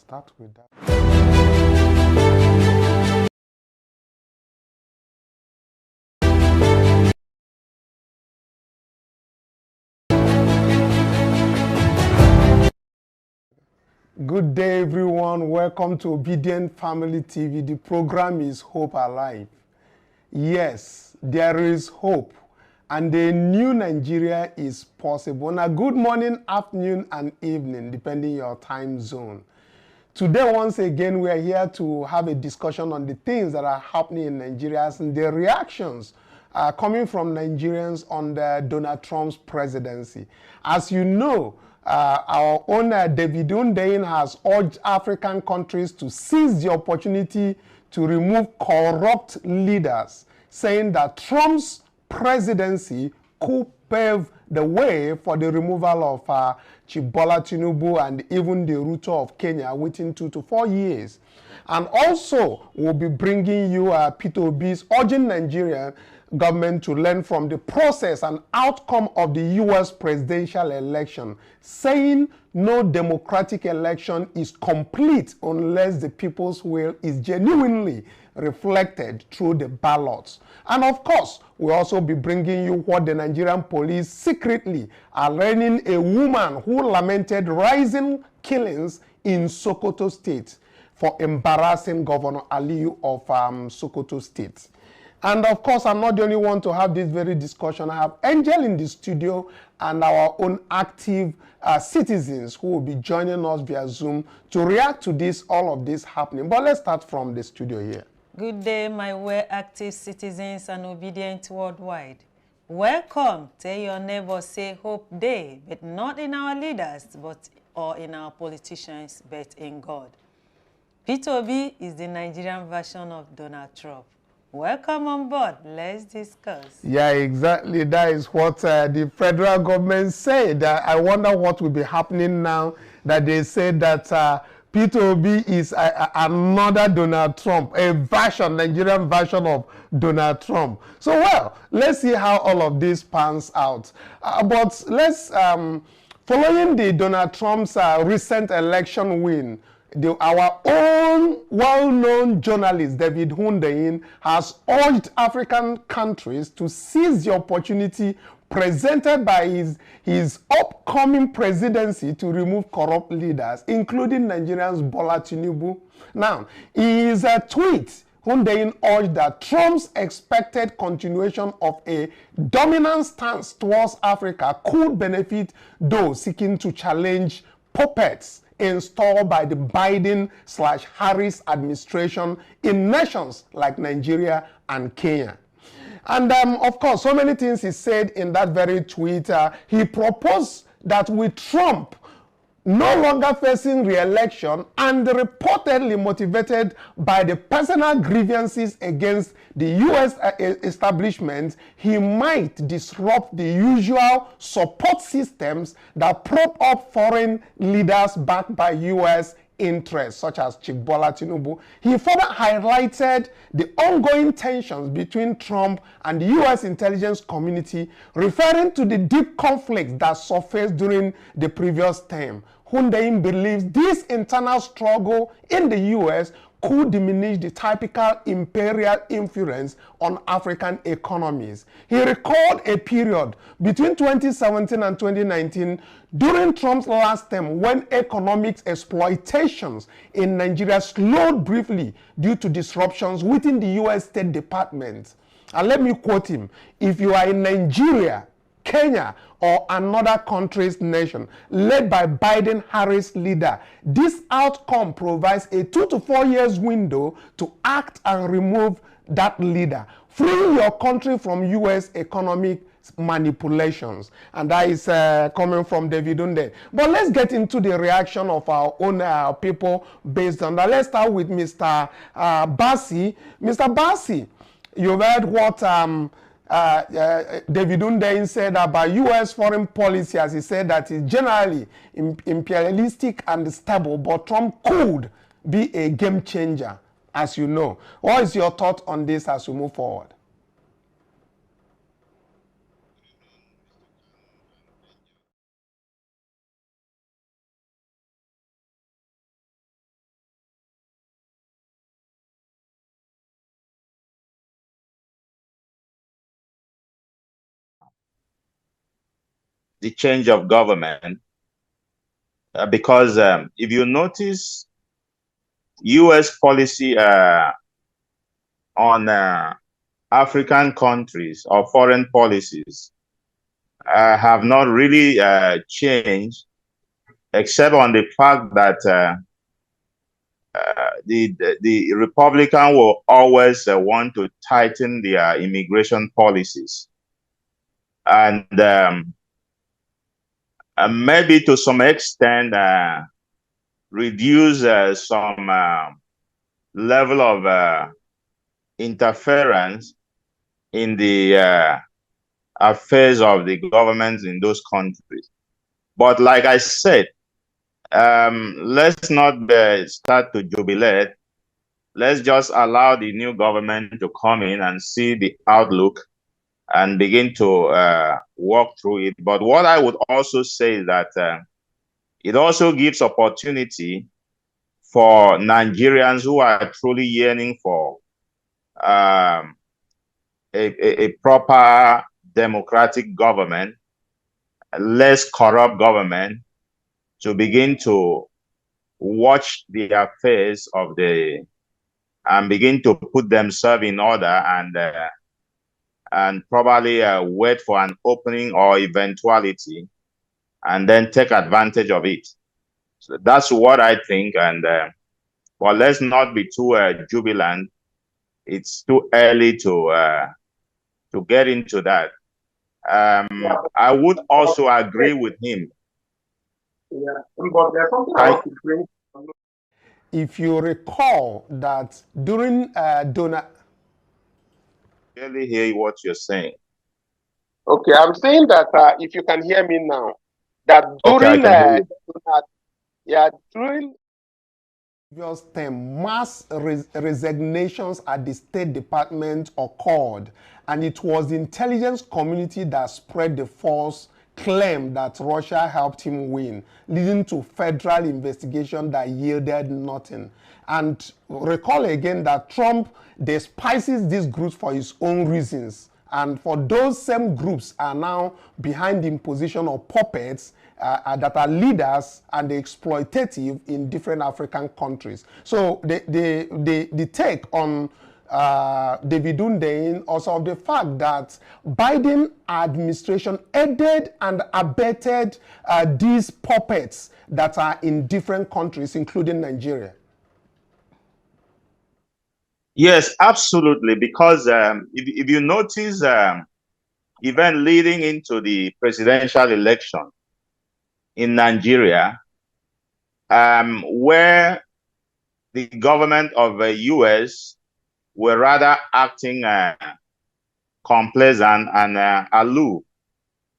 Start with that. Good day, everyone. Welcome to Obedient Family TV. The program is Hope Alive. Yes, there is hope, and a new Nigeria is possible. Now, good morning, afternoon, and evening, depending your time zone. Today, once again, we are here to have a discussion on the things that are happening in Nigeria and the reactions coming from Nigerians under Donald Trump's presidency. As you know, our own David Hundeyin has urged African countries to seize the opportunity to remove corrupt leaders, saying that Trump's presidency could pave the way for the removal of Tinubu and even the Ruto of Kenya within 2 to 4 years. And also, we'll be bringing you Pave urging Nigerian government to learn from the process and outcome of the U.S. presidential election, saying no democratic election is complete unless the people's will is genuinely reflected through the ballots. And of course, we'll also be bringing you what the Nigerian police secretly are learning a woman who lamented rising killings in Sokoto State for embarrassing Governor Aliyu of Sokoto State. And of course, I'm not the only one to have this very discussion. I have Angel in the studio and our own active citizens who will be joining us via Zoom to react to this, all of this happening. But let's start from the studio here. Good day, my well-active citizens and obedient worldwide. Welcome. Tell your neighbor, say hope day, but not in our leaders, or in our politicians, but in God. P2B is the Nigerian version of Donald Trump. Welcome on board. Let's discuss. Yeah, exactly. That is what the federal government said. I wonder what will be happening now that they said that P2B is another Donald Trump, a version, Nigerian version of Donald Trump. So, well, let's see how all of this pans out. But let's, following the Donald Trump's recent election win, our own well-known journalist, David Hundeyin, has urged African countries to seize the opportunity presented by his upcoming presidency to remove corrupt leaders, including Nigerians Bola Tinubu. Now, in his tweet, Hundeyin urged that Trump's expected continuation of a dominant stance towards Africa could benefit those seeking to challenge puppets installed by the Biden/Harris administration in nations like Nigeria and Kenya. And of course, so many things he said in that very tweet. He proposed that with Trump no longer facing re-election and reportedly motivated by the personal grievances against the U.S. establishment, he might disrupt the usual support systems that prop up foreign leaders backed by U.S. interests, such as Bola Tinubu. He further highlighted the ongoing tensions between Trump and the U.S. intelligence community, referring to the deep conflicts that surfaced during the previous term. Hundeyin believes this internal struggle in the U.S. could diminish the typical imperial influence on African economies. He recalled a period between 2017 and 2019 during Trump's last term when economic exploitations in Nigeria slowed briefly due to disruptions within the U.S. State Department. And let me quote him, "If you are in Nigeria, Kenya, or another country's nation led by Biden-Harris leader, this outcome provides a 2 to 4 years window to act and remove that leader, freeing your country from U.S. economic manipulations." And that is coming from David Hundeyin. But let's get into the reaction of our own people based on that. Let's start with Mr. Bassi. Mr. Bassi, you've heard what David Hundeyin said about U.S. foreign policy, as he said that it's generally imperialistic and stable, but Trump could be a game changer, as you know. What is your thought on this as we move forward? the change of government, because if you notice, U.S. policy on African countries or foreign policies have not really changed, except on the fact that the Republican will always want to tighten their immigration policies, and maybe to some extent reduce some level of interference in the affairs of the governments in those countries. But like I said, let's not start to jubilate. Let's just allow the new government to come in and see the outlook and begin to walk through it. But what I would also say is that it also gives opportunity for Nigerians who are truly yearning for a proper democratic government, less corrupt government, to begin to watch the affairs of and begin to put themselves in order and probably wait for an opening or eventuality and then take advantage of it. So that's what I think. And but let's not be too jubilant. It's too early to get into that. I would also agree with him. Yeah, but there's something I want to bring. If you recall that during Donald, Really hear what you're saying. Okay, I'm saying that if you can hear me now, that during during previous term, mass resignations at the State Department occurred, and it was the intelligence community that spread the false claim that Russia helped him win, leading to federal investigation that yielded nothing. And recall again that Trump despises these groups for his own reasons. And for those same groups are now behind the imposition of puppets that are leaders and exploitative in different African countries. So the take on David Hundeyin also of the fact that Biden administration aided and abetted these puppets that are in different countries, including Nigeria. Yes, absolutely. Because if you notice, even leading into the presidential election in Nigeria, where the government of the U.S. were rather acting complacent and aloof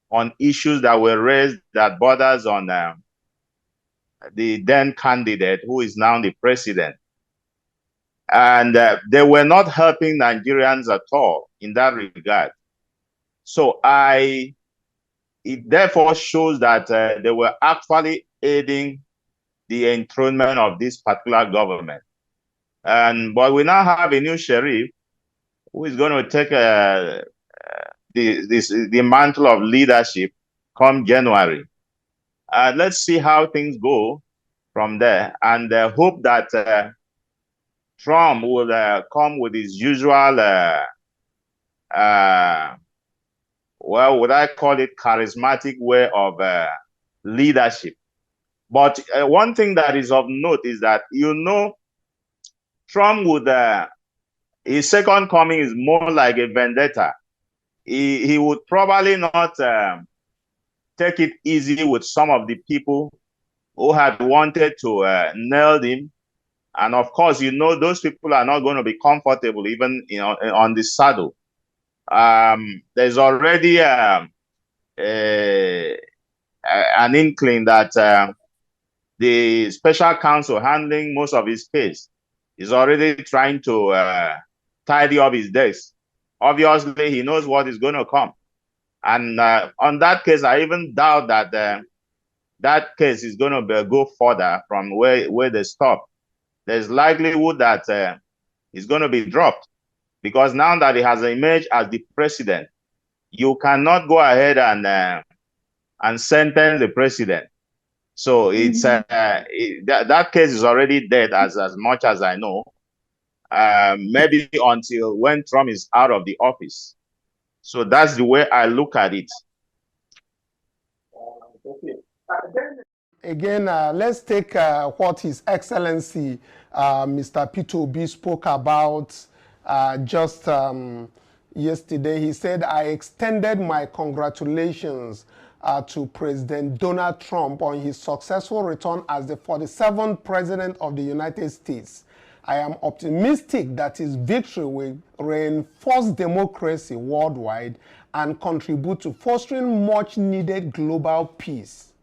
on issues that were raised that borders on the then candidate, who is now the president. And they were not helping Nigerians at all in that regard. So it therefore shows that they were actually aiding the enthronement of this particular government. But we now have a new sheriff who is going to take the mantle of leadership come January. Let's see how things go from there, and hope that Trump will come with his usual, well, would I call it charismatic way of leadership. But one thing that is of note is that, Trump would, his second coming is more like a vendetta. He would probably not take it easy with some of the people who had wanted to nail him. And of course, those people are not going to be comfortable even on the saddle. There's already an inkling that the special counsel handling most of his case is already trying to tidy up his desk. Obviously, he knows what is going to come. And on that case, I even doubt that that case is going to go further from where they stop. There's likelihood that it's going to be dropped, because now that he has emerged as the president, you cannot go ahead and sentence the president. So it's that case is already dead, as much as I know. Maybe until when Trump is out of the office. So that's the way I look at it. Again, let's take what His Excellency Mr. Peter Obi spoke about just yesterday. He said, I extended my congratulations to President Donald Trump on his successful return as the 47th President of the United States. I am optimistic that his victory will reinforce democracy worldwide and contribute to fostering much needed global peace.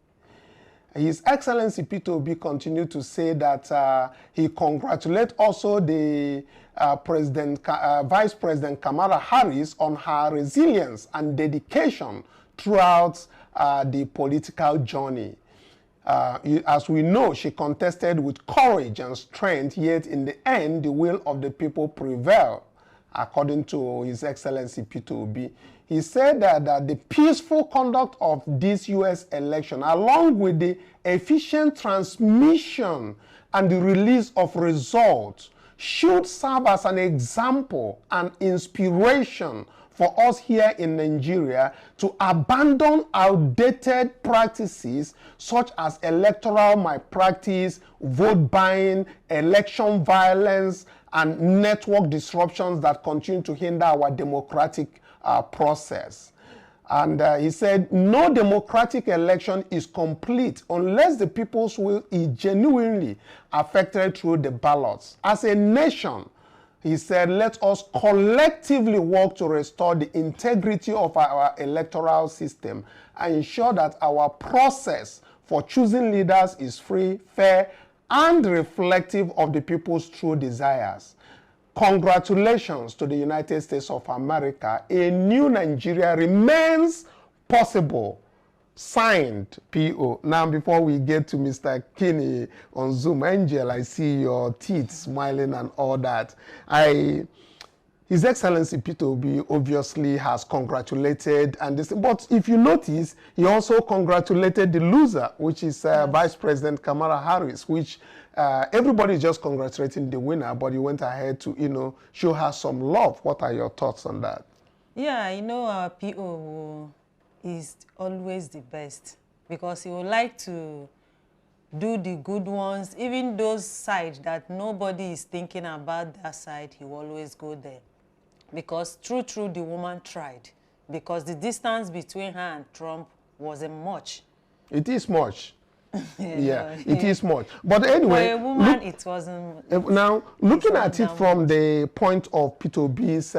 His Excellency Peter Obi continued to say that he congratulates also the Vice President Kamala Harris on her resilience and dedication throughout the political journey. As we know, she contested with courage and strength, yet in the end, the will of the people prevailed, according to His Excellency Peter Obi. He said that the peaceful conduct of this U.S. election, along with the efficient transmission and the release of results, should serve as an example and inspiration for us here in Nigeria to abandon outdated practices such as electoral malpractice, vote buying, election violence, and network disruptions that continue to hinder our democratic process. And he said, no democratic election is complete unless the people's will is genuinely affected through the ballots. As a nation, he said, let us collectively work to restore the integrity of our electoral system and ensure that our process for choosing leaders is free, fair, and reflective of the people's true desires. Congratulations to the United States of America. A new Nigeria remains possible. Signed, P.O. Now, before we get to Mr. Kinney on Zoom, Angel, I see your teeth smiling and all that. His Excellency Peter Obi obviously has congratulated, but if you notice, he also congratulated the loser, which is Vice President Kamala Harris, which everybody is just congratulating the winner, but he went ahead to, show her some love. What are your thoughts on that? Yeah, our PO is always the best because he would like to do the good ones, even those sides that nobody is thinking about that side, he will always go there. Because true, the woman tried. Because the distance between her and Trump wasn't much. It is much. Yeah, it is much. But anyway, for a woman, it wasn't. Now, looking at it from the point of Peter Obi's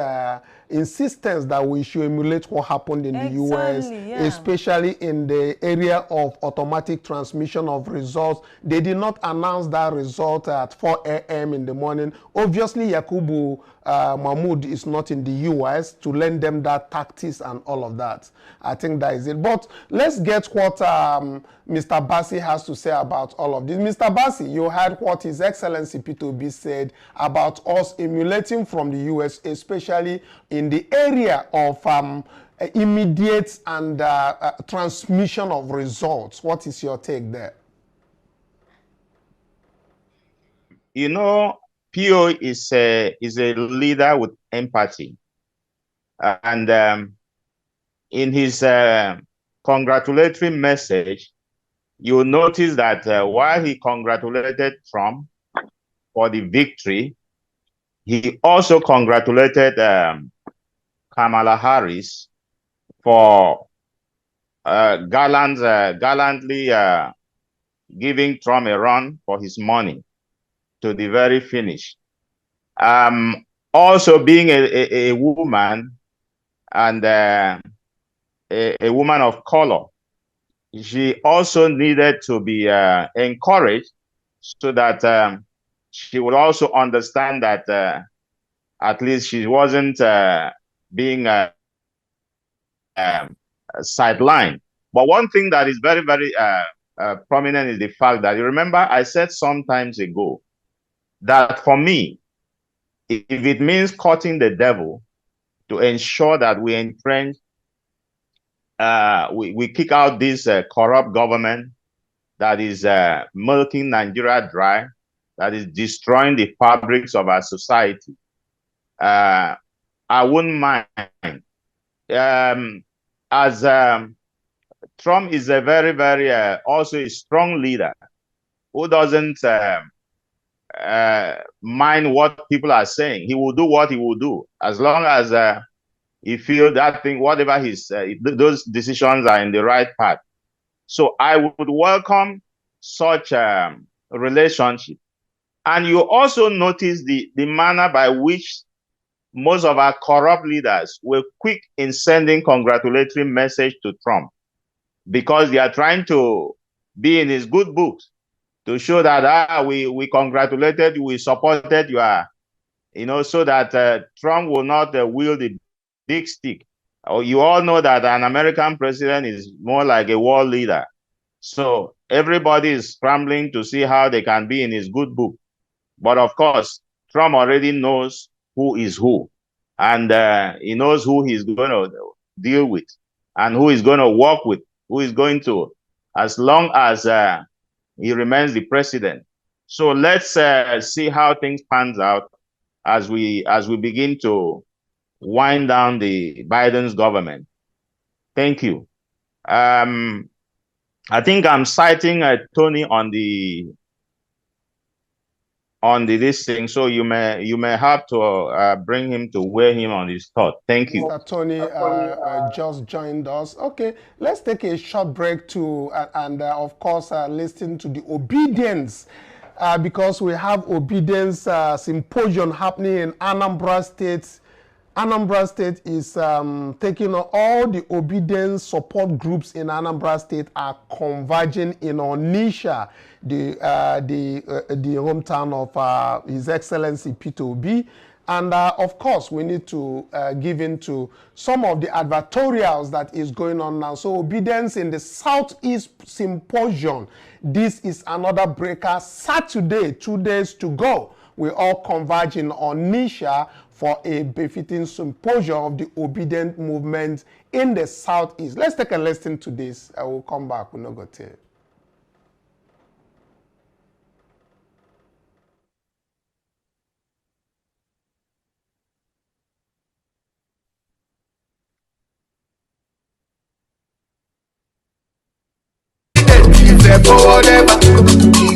insistence that we should emulate what happened in the U.S., especially in the area of automatic transmission of results. They did not announce that result at 4 a.m. in the morning. Obviously, Yakubu Mahmoud is not in the U.S. to lend them that tactics and all of that. I think that is it. But let's get what Mr. Bassi has to say about all of this. Mr. Bassi, you heard what His Excellency Peter Obi said about us emulating from the U.S., especially in the area of immediate and transmission of results. What is your take there? PO is a leader with empathy. And in his congratulatory message, you'll notice that while he congratulated Trump for the victory, he also congratulated Kamala Harris for gallantly giving Trump a run for his money to the very finish. Also being a woman and a woman of color, she also needed to be encouraged so that she would also understand that at least she wasn't being sidelined. But one thing that is very, very prominent is the fact that, you remember I said some times ago that for me, if it means cutting the devil to ensure that we entrench we kick out this corrupt government that is milking Nigeria dry, that is destroying the fabrics of our society. I wouldn't mind. As Trump is a very, very also a strong leader who doesn't mind what people are saying. He will do what he will do as long as he feels that thing, whatever those decisions are in the right path. So I would welcome such a relationship. And you also notice the manner by which most of our corrupt leaders were quick in sending congratulatory message to Trump, because they are trying to be in his good books to show that we congratulated you, we supported you, so that Trump will not wield the big stick. You all know that an American president is more like a world leader. So everybody is scrambling to see how they can be in his good book. But of course, Trump already knows who is who. And he knows who he's going to deal with and who he's going to work with, who is going to, as long as he remains the president. So let's see how things pans out as we begin to wind down the Biden's government. Thank you. I think I'm citing Tony on this thing, so you may have to bring him to weigh him on his thought. Thank you. Mr. Tony just joined us. Okay, let's take a short break to and of course listen to the obedience because we have obedience symposium happening in Anambra State. Anambra State is taking on all the obedience support groups in Anambra State are converging in Onitsha, the hometown of His Excellency Peter Obi. And of course, we need to give into some of the advertorials that is going on now. So obedience in the Southeast Symposium. This is another breaker. Saturday, 2 days to go. We all converge in Onitsha for a befitting symposium of the obedient movement in the Southeast. Let's take a listen to this. I will come back. We'll not go tell.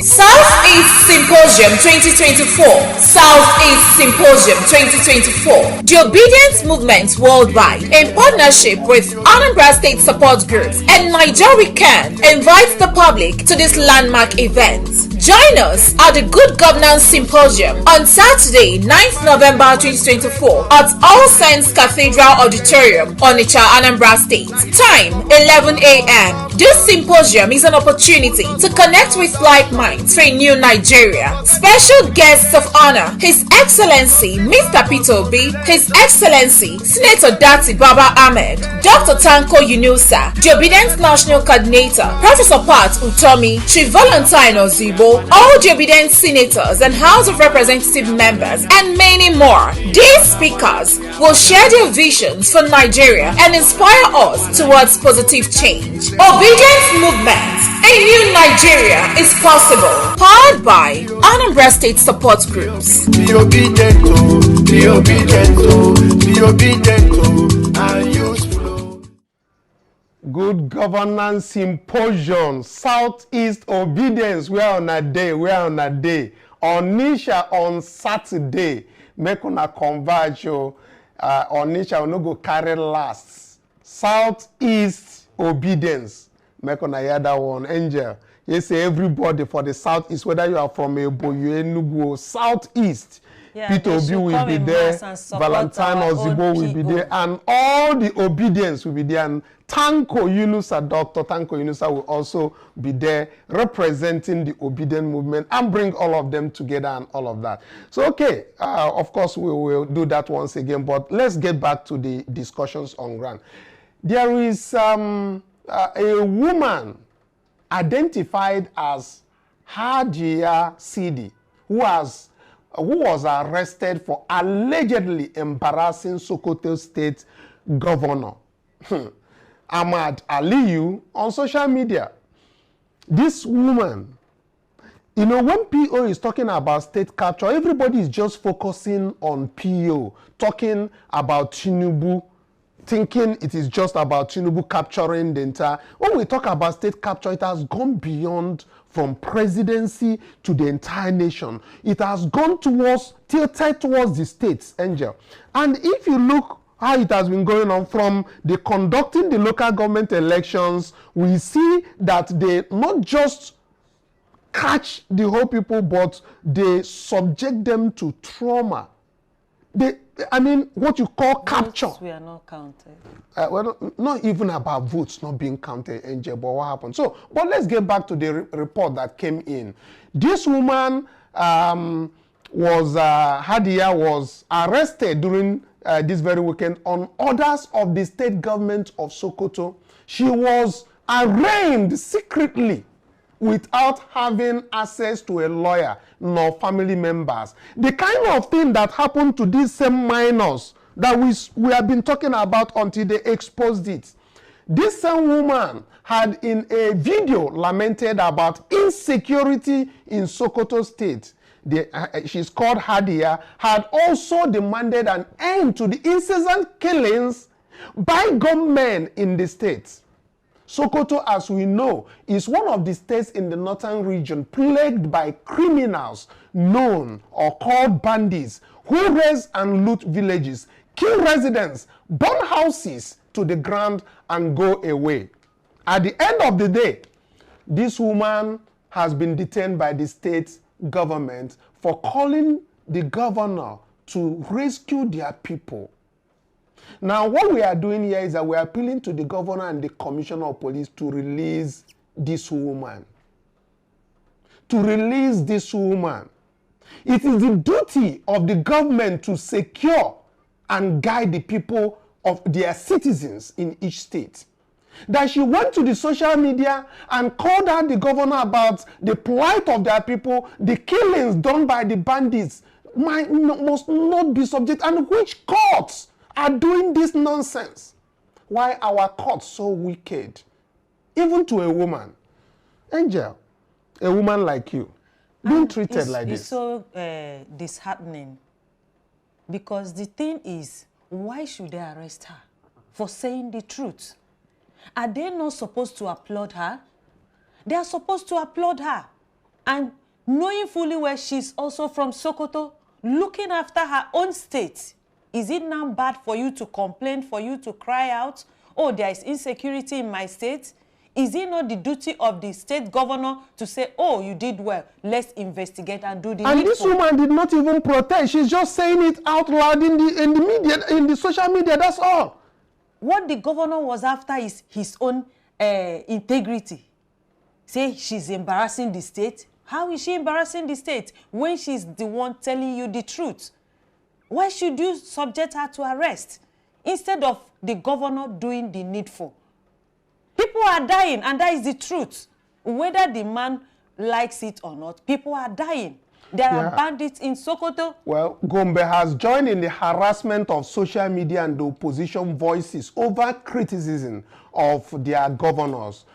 Southeast Symposium 2024. Southeast Symposium 2024. The Obedience Movement Worldwide, in partnership with Anambra State Support Groups and Nigeria Can, invites the public to this landmark event. Join us at the Good Governance Symposium on Saturday, 9th November 2024 at All Saints Cathedral Auditorium, Onitsha, Anambra State. Time 11 a.m. This symposium is an opportunity to connect with like minds for a new Nigeria. Special guests of honor: His Excellency Mr. Peter Obi, His Excellency Senator Dati Baba Ahmed, Dr. Tanko Yunusa, the Obedience National Coordinator, Professor Pat Utomi, Chief Valentine Ozibo, all the Obedience Senators and House of Representative members, and many more. These speakers will share their visions for Nigeria and inspire us towards positive change. Obedience Movement, a new Nigeria is possible. Powered by Anambra State Support Groups. Be obedient, oh, be obedient, oh, be obedient, oh, and useful. Good Governance Symposium, Southeast Obedience. We are on a day. Onitsha on Saturday. Make una converge. Onitsha will not go carry last. Southeast Obedience. Make una hear that one. Angel. You say everybody for the Southeast, whether you are from Eboyo, Enugu, Southeast. Yeah, Peter Obi will be there, Valentine Ozibo will be there, and all the obedience will be there. And Tanko Yunusa, Dr. Tanko Yunusa will also be there representing the obedient movement and bring all of them together and all of that. So, okay, of course, we will do that once again, but let's get back to the discussions on ground. There is a woman identified as Hajia Sidi, who was arrested for allegedly embarrassing Sokoto State governor. Ahmad Aliyu on social media. This woman, you know, when PO is talking about state capture, everybody is just focusing on PO, talking about Tinubu, thinking it is just about Tinubu capturing the entire. When we talk about state capture, it has gone beyond from presidency to the entire nation. It has gone towards, tilted towards the states, Angel. And if you look how it has been going on from the conducting the local government elections, we see that they not just catch the whole people, but they subject them to trauma. I mean, what you call capture. Votes were not counted. Well, not even about votes not being counted, Angel, but what happened? So, but let's get back to the report that came in. This woman Hundeyin was arrested during this very weekend on orders of the state government of Sokoto. She was arraigned secretly without having access to a lawyer nor family members. The kind of thing that happened to these same minors that we have been talking about until they exposed it. This same woman had in a video lamented about insecurity in Sokoto state. She's called Hundeyin, had also demanded an end to the incessant killings by gunmen in the state. Sokoto, as we know, is one of the states in the northern region plagued by criminals known or called bandits who raise and loot villages, kill residents, burn houses to the ground and go away. At the end of the day, this woman has been detained by the state government for calling the governor to rescue their people. Now, what we are doing here is that we are appealing to the governor and the commissioner of police to release this woman. To release this woman. It is the duty of the government to secure and guide the people of their citizens in each state. That she went to the social media and called out the governor about the plight of their people, the killings done by the bandits must not be subject. And which courts are doing this nonsense? Why our courts so wicked? Even to a woman. Angel, a woman like you, being treated like this. It's so disheartening. Because the thing is, why should they arrest her for saying the truth? Are they not supposed to applaud her? They are supposed to applaud her. And knowing fully well she's also from Sokoto, looking after her own state, is it now bad for you to complain, for you to cry out, oh, there is insecurity in my state? Is it not the duty of the state governor to say, oh, you did well, let's investigate and do the needful? And this woman did not even protest. She's just saying it out loud in the media, in the social media, that's all. What the governor was after is his own integrity. Say she's embarrassing the state. How is she embarrassing the state when she's the one telling you the truth? Why should you subject her to arrest instead of the governor doing the needful? People are dying, and that is the truth. Whether the man likes it or not, people are dying. There are bandits in Sokoto. Well, Gombe has joined in the harassment of social media and the opposition voices over criticism of their governors.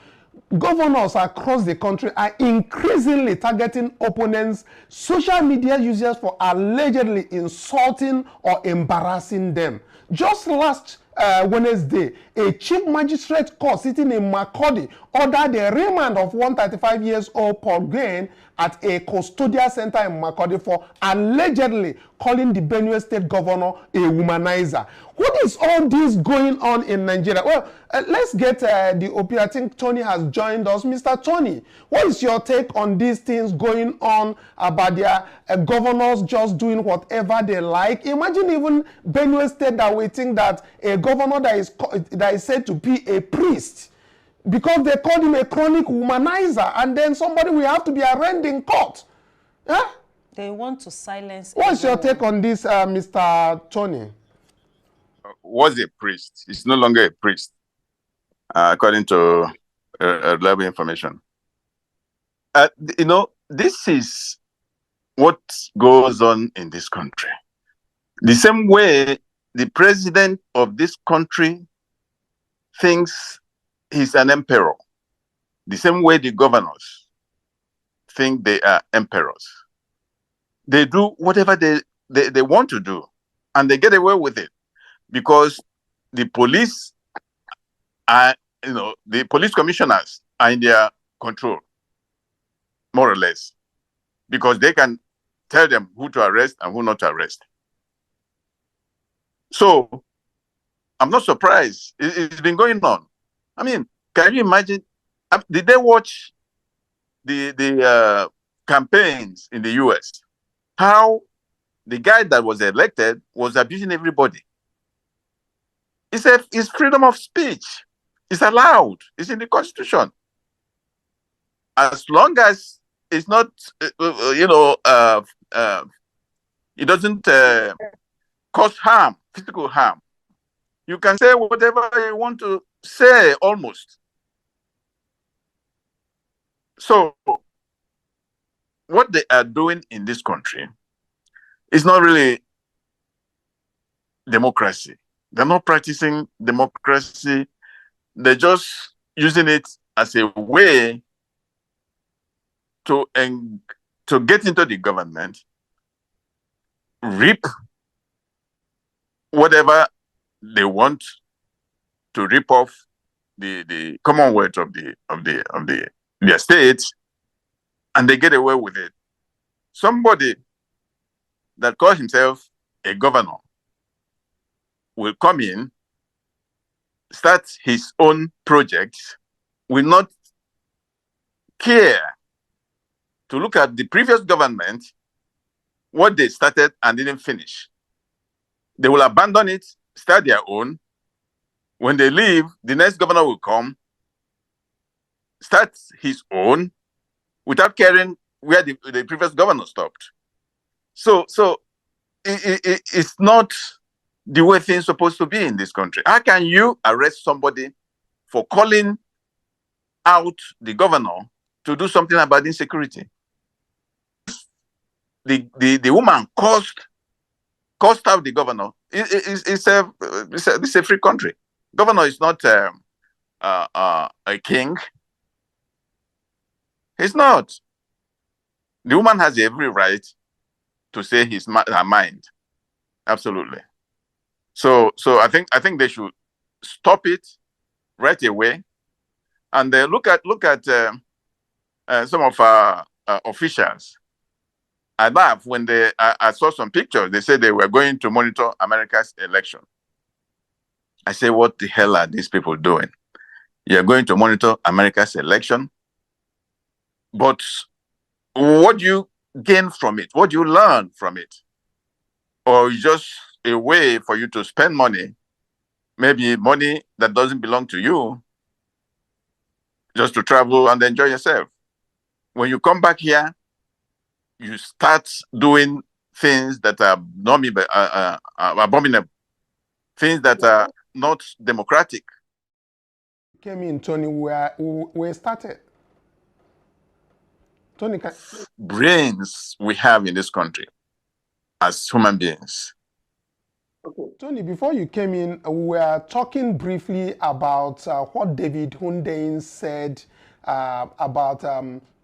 Governors across the country are increasingly targeting opponents, social media users, for allegedly insulting or embarrassing them. Just last Wednesday, a chief magistrate court sitting in Makurdi ordered the remand of 135-year-old Paul Gain at a custodial center in Makurdi for allegedly calling the Benue State governor a womanizer. What is all this going on in Nigeria? Well, let's get the OP. I think Tony has joined us. Mr. Tony, what is your take on these things going on about their governors just doing whatever they like? Imagine even Benue State that we think that a governor that is said to be a priest, because they called him a chronic womanizer, and then somebody will have to be arraigned in court. Huh? They want to silence. What's your take on this, Mr. Tony? Was a priest. He's no longer a priest, according to reliable information. You know, this is what goes on in this country. The same way the president of this country thinks he's an emperor, the same way the governors think they are emperors. They do whatever they want to do, and they get away with it because the police are, the police commissioners are in their control, more or less, because they can tell them who to arrest and who not to arrest. So I'm not surprised. It's been going on. I mean, can you imagine? Did they watch the campaigns in the US? How the guy that was elected was abusing everybody. It's freedom of speech. It's allowed. It's in the Constitution. As long as it's not, it doesn't cause harm, physical harm. You can say whatever you want to say, almost. So, what they are doing in this country is not really democracy. They're not practicing democracy. They're just using it as a way to get into the government, reap whatever they want to rip off the commonwealth of their state, and they get away with it. Somebody that calls himself a governor will come in, start his own projects, will not care to look at the previous government, what they started and didn't finish. They will abandon it, start their own. When they leave, the next governor will come, start his own, without caring where the previous governor stopped. So it's not the way things are supposed to be in this country. How can you arrest somebody for calling out the governor to do something about insecurity? The woman cursed out the governor. It's a free country. Governor is not a king. He's not. The woman has every right to say her mind. Absolutely. So I think they should stop it right away, and look at some of our officials. I laughed when I saw some pictures. They said they were going to monitor America's election. I say, what the hell are these people doing? You're going to monitor America's election, but what do you gain from it? What do you learn from it? Or just a way for you to spend money, maybe money that doesn't belong to you, just to travel and enjoy yourself. When you come back here, you start doing things that are abominable, things that are not democratic. Came in, Tony, where started. Tony, brains we have in this country as human beings. Okay. Tony, before you came in, we were talking briefly about what David Hundeyin said about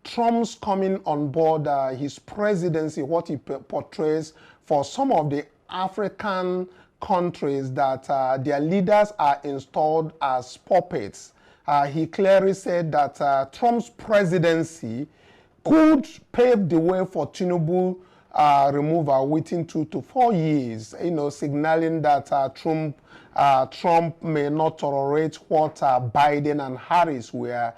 Trump's coming on board his presidency, what he portrays for some of the African countries that their leaders are installed as puppets. He clearly said that Trump's presidency could pave the way for Tinubu removal within 2 to 4 years, signaling that Trump may not tolerate what Biden and Harris were,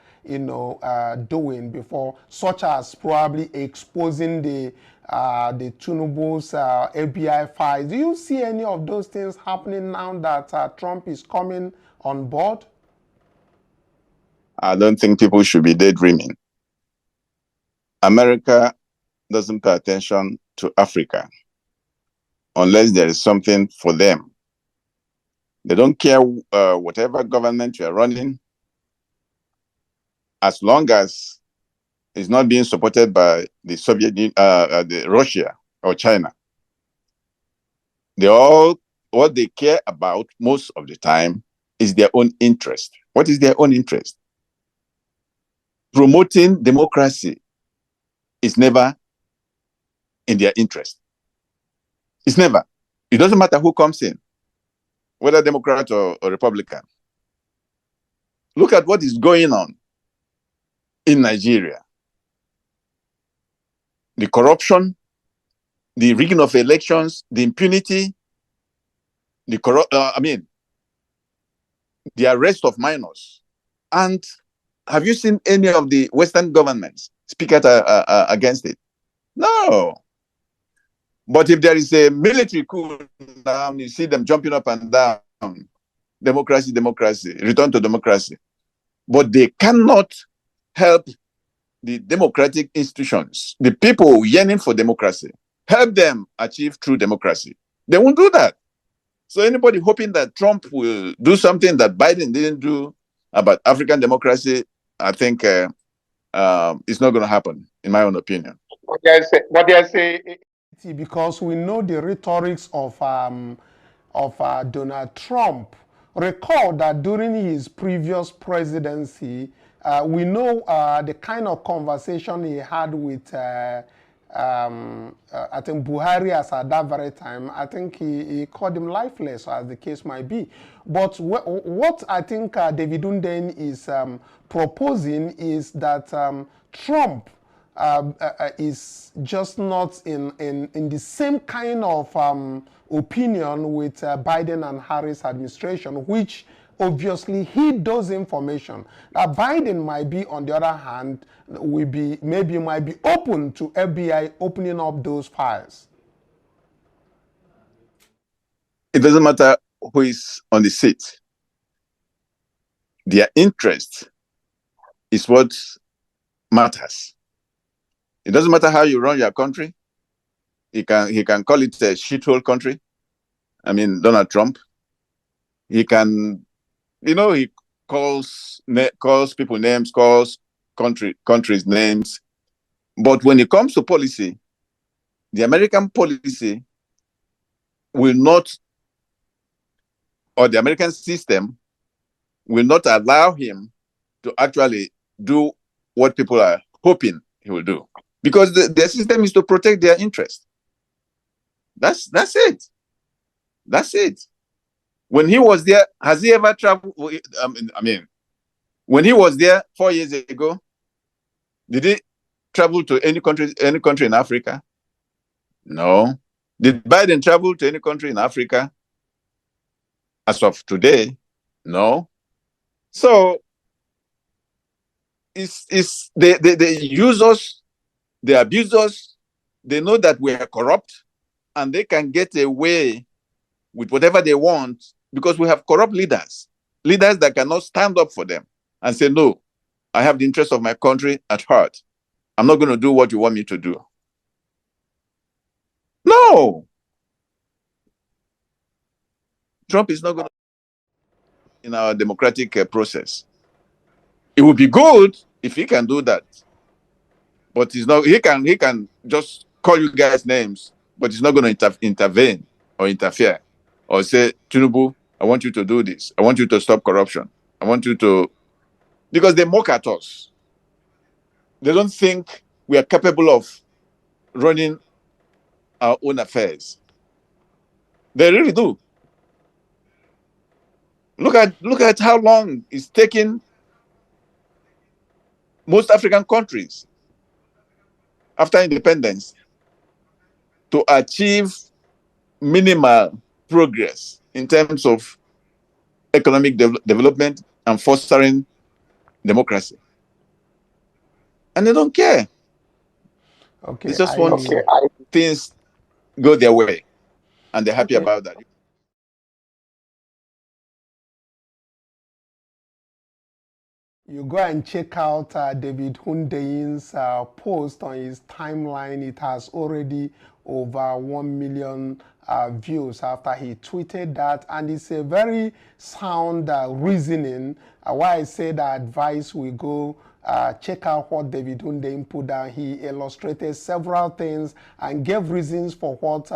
doing before, such as probably exposing the Tinubu's FBI files. Do you see any of those things happening now that Trump is coming on board? I don't think people should be daydreaming. America doesn't pay attention to Africa unless there is something for them. They don't care whatever government you are running, as long as it's not being supported by the Soviet Union, the Russia or China. What they care about most of the time is their own interest. What is their own interest? Promoting democracy is never in their interest. It's never. It doesn't matter who comes in, whether Democrat or Republican. Look at what is going on in Nigeria. The corruption, the rigging of elections, the impunity, the arrest of minors. And have you seen any of the Western governments speak out against it? No. But if there is a military coup now, you see them jumping up and down. Democracy, democracy, return to democracy. But they cannot help the democratic institutions, the people yearning for democracy, help them achieve true democracy. They won't do that. So anybody hoping that Trump will do something that Biden didn't do about African democracy, I think it's not going to happen, in my own opinion. What they say, because we know the rhetorics of Donald Trump. Recall that during his previous presidency, we know the kind of conversation he had with, I think, Buhari as at that very time. I think he called him lifeless, as the case might be. But what I think David Hundeyin is proposing is that Trump is just not in the same kind of opinion with Biden and Harris administration, which obviously he does information. That Biden might be, on the other hand, might be open to FBI opening up those files. It doesn't matter who is on the seat. Their interest is what matters. It doesn't matter how you run your country. He can call it a shithole country. I mean, Donald Trump. He can, he calls people names, calls countries names. But when it comes to policy, the American policy will not, or the American system will not allow him to actually do what people are hoping he will do. Because the system is to protect their interest. That's it. That's it. When he was there, has he ever traveled? I mean, when he was there 4 years ago, did he travel to any country in Africa? No. Did Biden travel to any country in Africa? As of today, no. So they use us, they abuse us, they know that we are corrupt, and they can get away with whatever they want because we have corrupt leaders that cannot stand up for them and say, no, I have the interest of my country at heart. I'm not going to do what you want me to do. No. Trump is not going to in our democratic process. It would be good if he can do that. But he's not. He can just call you guys names, but he's not going to intervene or interfere or say, Tinubu, I want you to do this. I want you to stop corruption. I want you to, because they mock at us. They don't think we are capable of running our own affairs. They really do. Look at how long it's taken most African countries after independence to achieve minimal progress in terms of economic development and fostering democracy. And they don't care. Okay. They just want things go their way. And they're happy about that. You go and check out David Hundeyin's post on his timeline. It has already over 1 million views after he tweeted that. And it's a very sound reasoning. Why I say the advice we go check out what David Hundeyin put down. He illustrated several things and gave reasons for what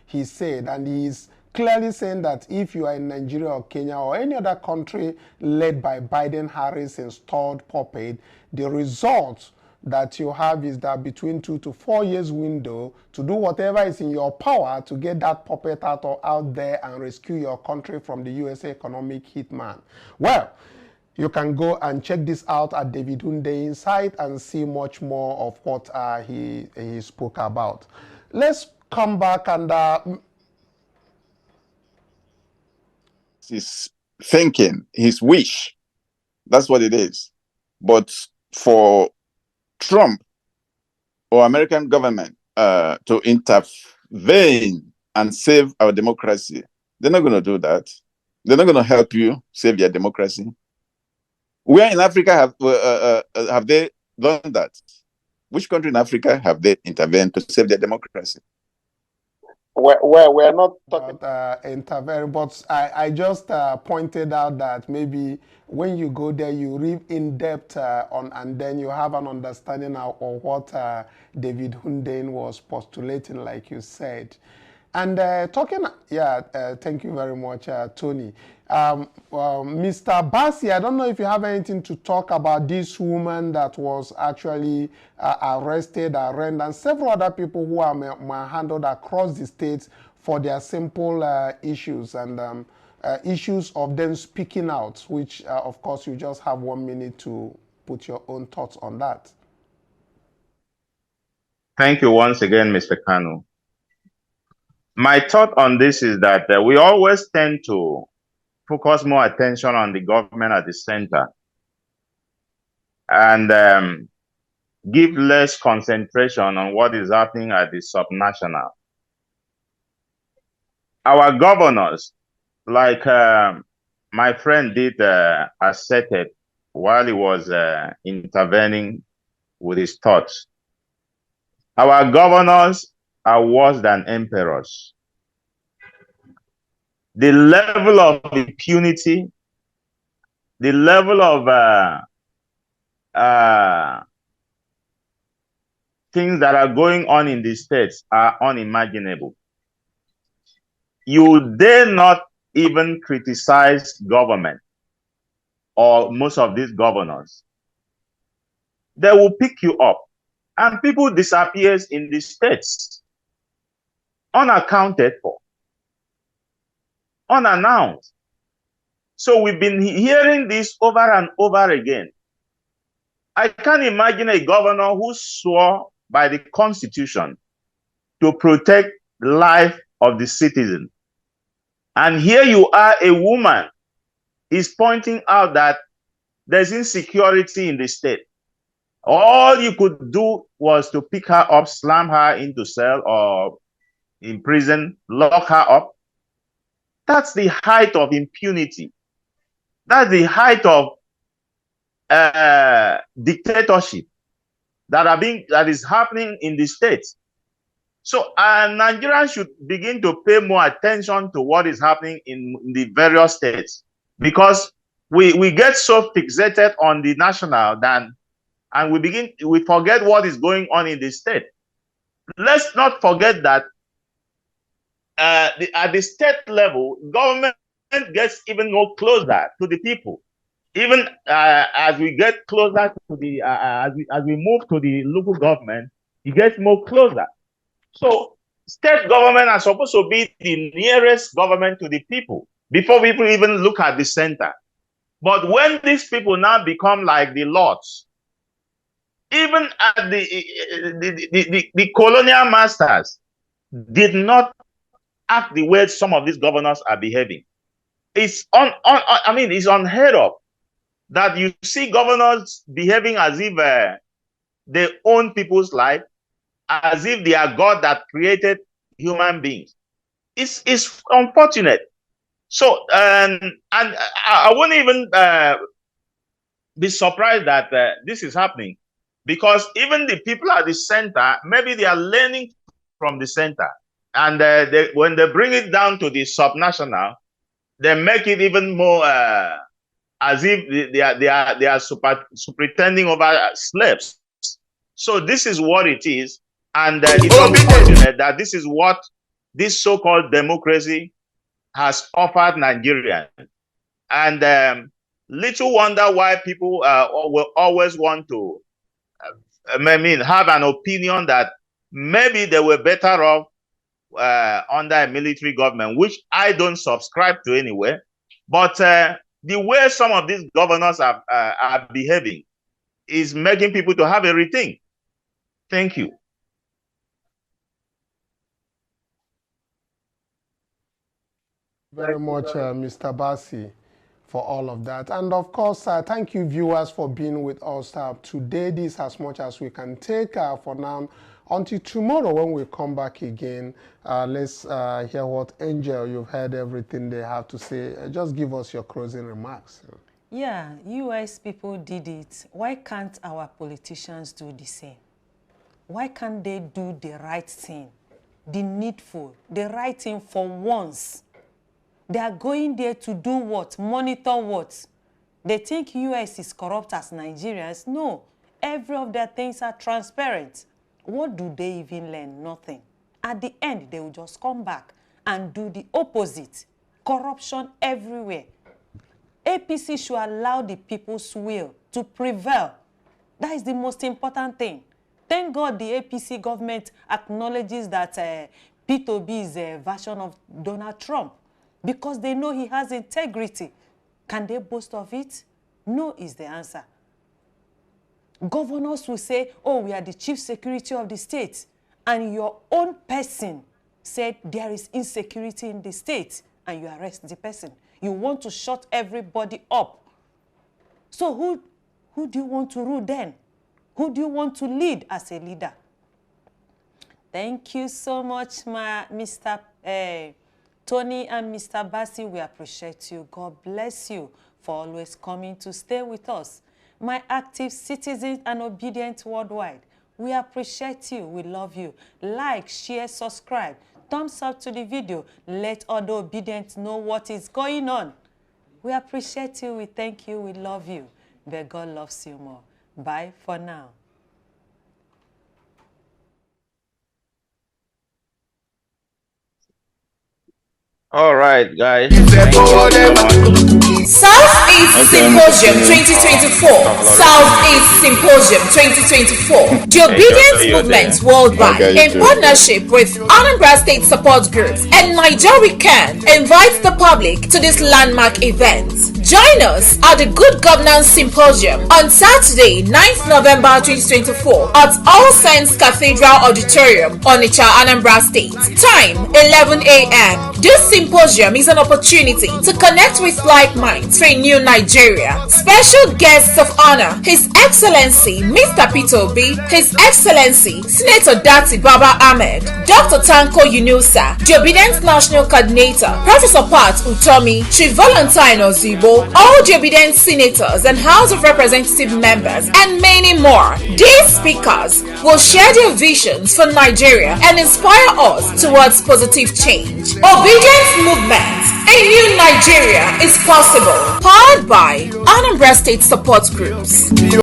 he said. And he's clearly saying that if you are in Nigeria or Kenya or any other country led by Biden-Harris installed puppet, the result that you have is that between 2 to 4 years window to do whatever is in your power to get that puppet out there and rescue your country from the USA economic hitman. Well, you can go and check this out at David Hundeyin's site and see much more of what he spoke about. Let's come back and his thinking, his wish. That's what it is. But for Trump or American government to intervene and save our democracy, they're not going to do that. They're not going to help you save your democracy. Where in Africa have they done that? Which country in Africa have they intervened to save their democracy? We're not talking about intervene, but I just pointed out that maybe when you go there, you read in depth on, and then you have an understanding of what David Hundeyin was postulating, like you said. And thank you very much, Tony. Mr. Bassi, I don't know if you have anything to talk about this woman that was actually arrested, arraigned, and several other people who are handled across the states for their simple issues and issues of them speaking out, which, of course, you just have 1 minute to put your own thoughts on that. Thank you once again, Mr. Kanu. My thought on this is that we always tend to focus more attention on the government at the center and give less concentration on what is happening at the subnational. Our governors, like my friend did asserted while he was intervening with his thoughts, our governors are worse than emperors. The level of impunity, the level of things that are going on in the states are unimaginable. You dare not even criticize government or most of these governors. They will pick you up, and people disappear in the states, unaccounted for, unannounced. So we've been hearing this over and over again. I can't imagine a governor who swore by the Constitution to protect the life of the citizen. And here you are, a woman is pointing out that there's insecurity in the state. All you could do was to pick her up, slam her into cell or in prison, lock her up. That's the height of impunity. That's the height of dictatorship that is happening in the states. So Nigerians should begin to pay more attention to what is happening in the various states, because we get so fixated on the national and we forget what is going on in the state. Let's not forget that at the state level, government gets even more closer to the people. Even as we get closer to the as we move to the local government, it gets more closer. So state government are supposed to be the nearest government to the people before people even look at the center. But when these people now become like the lords, even at the colonial masters did not act the way some of these governors are behaving. It's it's unheard of that you see governors behaving as if they own people's life, as if they are God that created human beings. It's unfortunate. So and I wouldn't even be surprised that this is happening, because even the people at the center, maybe they are learning from the center, and when they bring it down to the subnational, they make it even more as if they are pretending over slaves. So this is what it is, and it's unfortunate that this is what this so-called democracy has offered Nigerians. And little wonder why people will always want to have an opinion that maybe they were better off under a military government, which I don't subscribe to anyway. But the way some of these governors are behaving is making people to have a rethink. Thank you. Very much, Mr. Bassi, for all of that. And of course, thank you, viewers, for being with us today. This is as much as we can take for now. Until tomorrow when we come back again, let's hear what Angel, you've heard everything they have to say. Just give us your closing remarks. Yeah, US people did it. Why can't our politicians do the same? Why can't they do the right thing, the needful, the right thing for once? They are going there to do what? Monitor what? They think US is corrupt as Nigerians. No, every of their things are transparent. What do they even learn? Nothing. At the end, they will just come back and do the opposite. Corruption everywhere. APC should allow the people's will to prevail. That is the most important thing. Thank God the APC government acknowledges that P2B is a version of Donald Trump because they know he has integrity. Can they boast of it? No is the answer. Governors will say, oh, we are the chief security of the state. And your own person said there is insecurity in the state and you arrest the person. You want to shut everybody up. So who do you want to rule then? Who do you want to lead as a leader? Thank you so much, Mr. Tony and Mr. Bassi. We appreciate you. God bless you for always coming to stay with us. My active citizens and obedient worldwide, we appreciate you. We love you. Like, share, subscribe. Thumbs up to the video. Let other obedients know what is going on. We appreciate you. We thank you. We love you. But God loves you more. Bye for now. All right, guys. Southeast Symposium 2024. Southeast Symposium 2024. The Obedience Movement Worldwide, in partnership with Anambra State Support Groups and Nigeria Can, invites the public to this landmark event. Join us at the Good Governance Symposium on Saturday, 9th November 2024 at All Saints Cathedral Auditorium, Onitsha, Anambra State. Time 11 a.m. This symposium is an opportunity to connect with like minds for a new Nigeria. Special guests of honor: His Excellency Mr. P2B, His Excellency Senator Dati Baba Ahmed, Dr. Tanko Yunusa, the Obedience National Coordinator, Professor Pat Utomi, Chief Valentine Ozibo, all the Obedience Senators and House of Representative members, and many more. These speakers will share their visions for Nigeria and inspire us towards positive change. Obedience Movement, a new Nigeria is possible. Powered by Anambra State Support Groups.